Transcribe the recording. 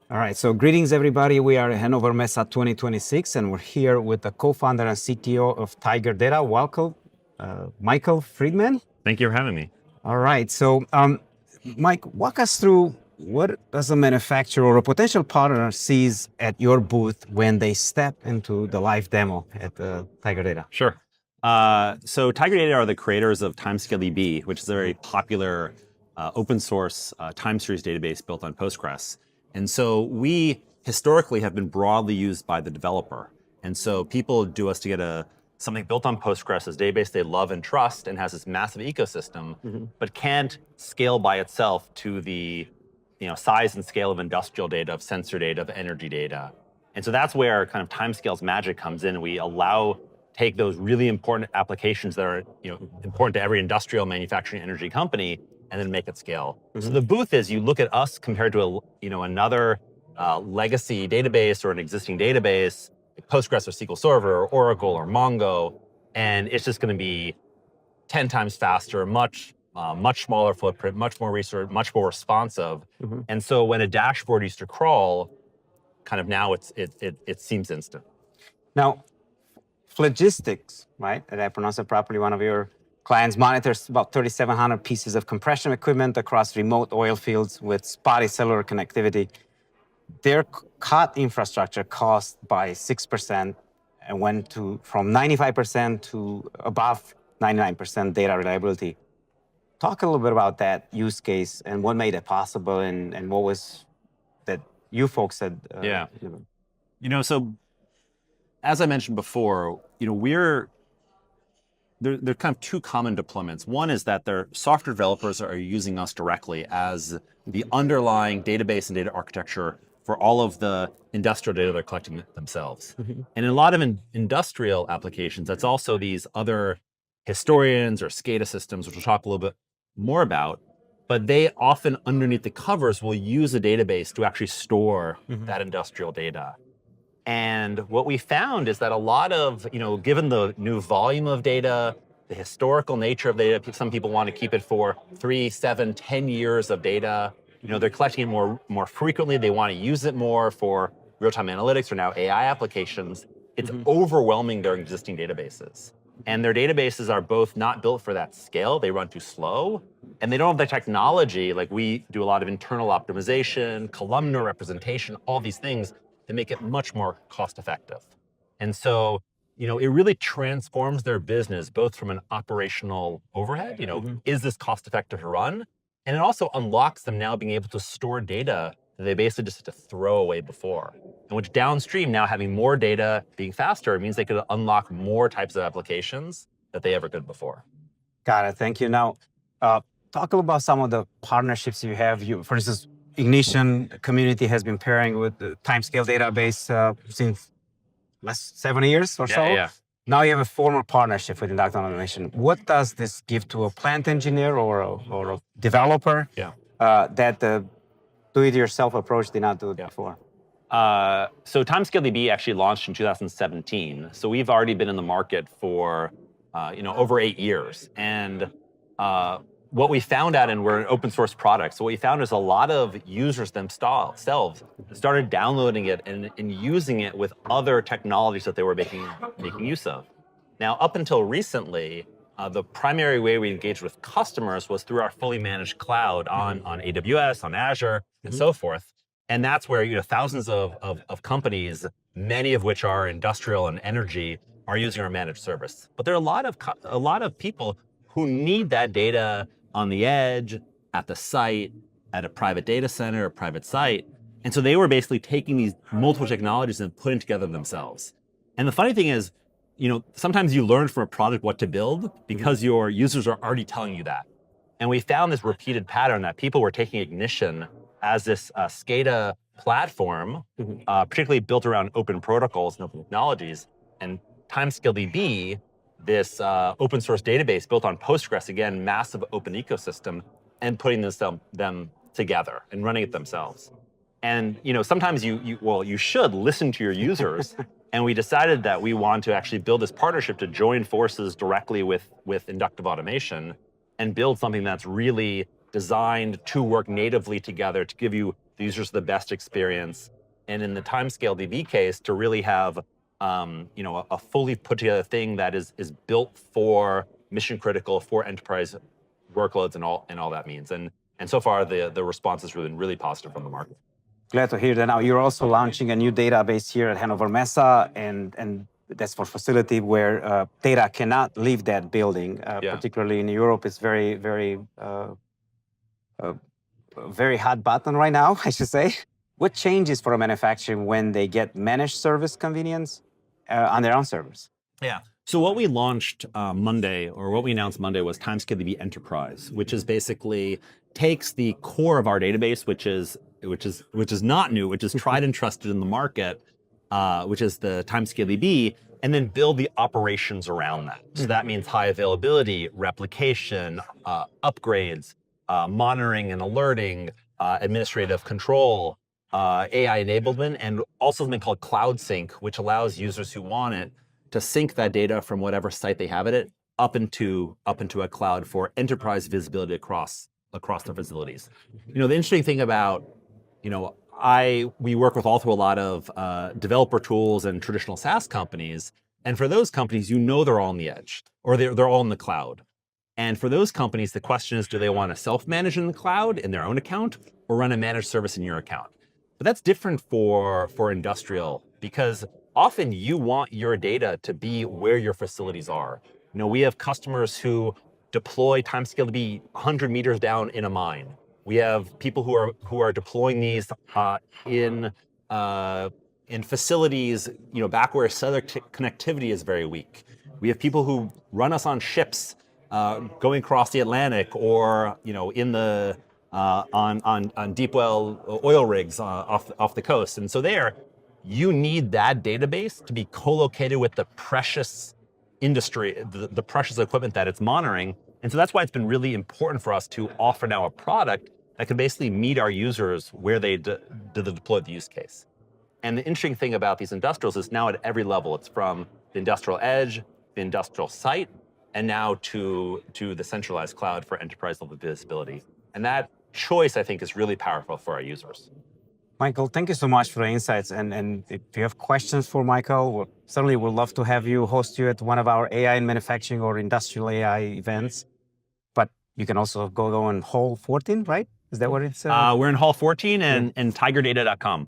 All right, so greetings everybody. We are at Hannover Messe 2026 and we're here with the co-founder and CTO of Tiger Data. Welcome, Michael Freedman. Thank you for having me. All right, so Mike, walk us through what does a manufacturer or a potential partner sees at your booth when they step into the live demo at Tiger Data? Sure. So Tiger Data are the creators of TimescaleDB, which is a very popular open source time series database built on Postgres. And so we historically have been broadly used by the developer. And so people do us to get something built on Postgres as a database they love and trust and has this massive ecosystem, but can't scale by itself to the size and scale of industrial data, of sensor data, of energy data. And so that's where kind of timescales magic comes in. We take those really important applications that are important to every industrial manufacturing energy company and then make it scale. So the booth is, you look at us compared to another legacy database or an existing database, like Postgres or SQL Server or Oracle or Mongo, and it's just going to be 10 times faster, much smaller footprint, much more research, much more responsive. And so when a dashboard used to crawl, kind of now it seems instant. Now, Logistics, right? Did I pronounce it properly? One of your clients monitors about 3,700 pieces of compression equipment across remote oil fields with spotty cellular connectivity. Their COT infrastructure cost by 6% and went from 95% to above 99% data reliability. Talk a little bit about that use case and what made it possible and what was that you folks said. So as I mentioned before, there are kind of two common deployments. One is that their software developers are using us directly as the underlying database and data architecture for all of the industrial data they're collecting themselves. And in a lot of industrial applications, that's also these other historians or SCADA systems, which we'll talk a little bit more about, but they often underneath the covers will use a database to actually store that industrial data. And what we found is that a lot of, given the new volume of data, the historical nature of data, some people want to keep it for 3, 7, 10 years of data. They're collecting it more frequently. They want to use it more for real-time analytics or now AI applications. It's overwhelming their existing databases. And their databases are both not built for that scale. They run too slow. And they don't have the technology, like we do a lot of internal optimization, columnar representation, all these things that make it much more cost effective. And so, it really transforms their business, both from an operational overhead, is this cost effective to run? And it also unlocks them now being able to store data that they basically just had to throw away before. And which downstream, now having more data, being faster, means they could unlock more types of applications that they ever could before. Got it, thank you. Now, talk a little about some of the partnerships you have. For instance, Ignition community has been pairing with the Timescale database since last 7 years or so. Yeah. Now you have a formal partnership with Inductive Automation. What does this give to a plant engineer or a developer that the do-it-yourself approach did not do it before? So TimescaleDB actually launched in 2017. So we've already been in the market for over 8 years. And what we found out, and we're an open source product, so what we found is a lot of users themselves started downloading it and using it with other technologies that they were making use of. Now, up until recently, the primary way we engaged with customers was through our fully managed cloud on AWS, on Azure, and so forth. And that's where thousands of companies, many of which are industrial and energy, are using our managed service. But there are a lot of people who need that data on the edge, at the site, at a private data center, a private site. And so they were basically taking these multiple technologies and putting together themselves. And the funny thing is, sometimes you learn from a product what to build because your users are already telling you that. And we found this repeated pattern that people were taking Ignition as this SCADA platform, particularly built around open protocols and open technologies, and TimescaleDB, this open source database built on Postgres, again, massive open ecosystem, and putting them together and running it themselves. And sometimes you should listen to your users. And we decided that we want to actually build this partnership to join forces directly with Inductive Automation and build something that's really designed to work natively together to give you the users the best experience. And in the TimescaleDB case, to really have a fully put together thing that is built for mission critical, for enterprise workloads and all that means. And so far the response has been really positive from the market. Glad to hear that. Now you're also launching a new database here at Hannover Messe, and that's for facility where data cannot leave that building. Particularly in Europe, it's very hot button right now, I should say. What changes for a manufacturer when they get managed service convenience on their own servers? Yeah. So what we launched Monday, or what we announced Monday, was TimescaleDB Enterprise, which is basically takes the core of our database, which is not new, which is tried and trusted in the market, which is the TimescaleDB, and then build the operations around that. So that means high availability, replication, upgrades, monitoring and alerting, administrative control, AI enablement, and also something called Cloud Sync, which allows users who want it to sync that data from whatever site they have it up into a cloud for enterprise visibility across their facilities. The interesting thing about, we work with also a lot of developer tools and traditional SaaS companies, and for those companies, they're all on the edge, or they're all in the cloud. And for those companies, the question is, do they want to self-manage in the cloud in their own account, or run a managed service in your account? But that's different for industrial, because often you want your data to be where your facilities are. We have customers who deploy TimescaleDB 100 meters down in a mine. We have people who are deploying these in facilities, back where cellular connectivity is very weak. We have people who run us on ships going across the Atlantic, or in the on deep well oil rigs off the coast. And so you need that database to be co-located with the precious industry, the precious equipment that it's monitoring. And so that's why it's been really important for us to offer now a product that can basically meet our users where they deploy the use case. And the interesting thing about these industrials is now at every level. It's from the industrial edge, the industrial site, and now to the centralized cloud for enterprise level visibility. And that choice, I think, is really powerful for our users. Michael, thank you so much for the insights. And if you have questions for Michael, certainly we'd love to have you host you at one of our AI in manufacturing or industrial AI events. But you can also go in Hall 14, right? Is that what it's? We're in Hall 14 and tigerdata.com.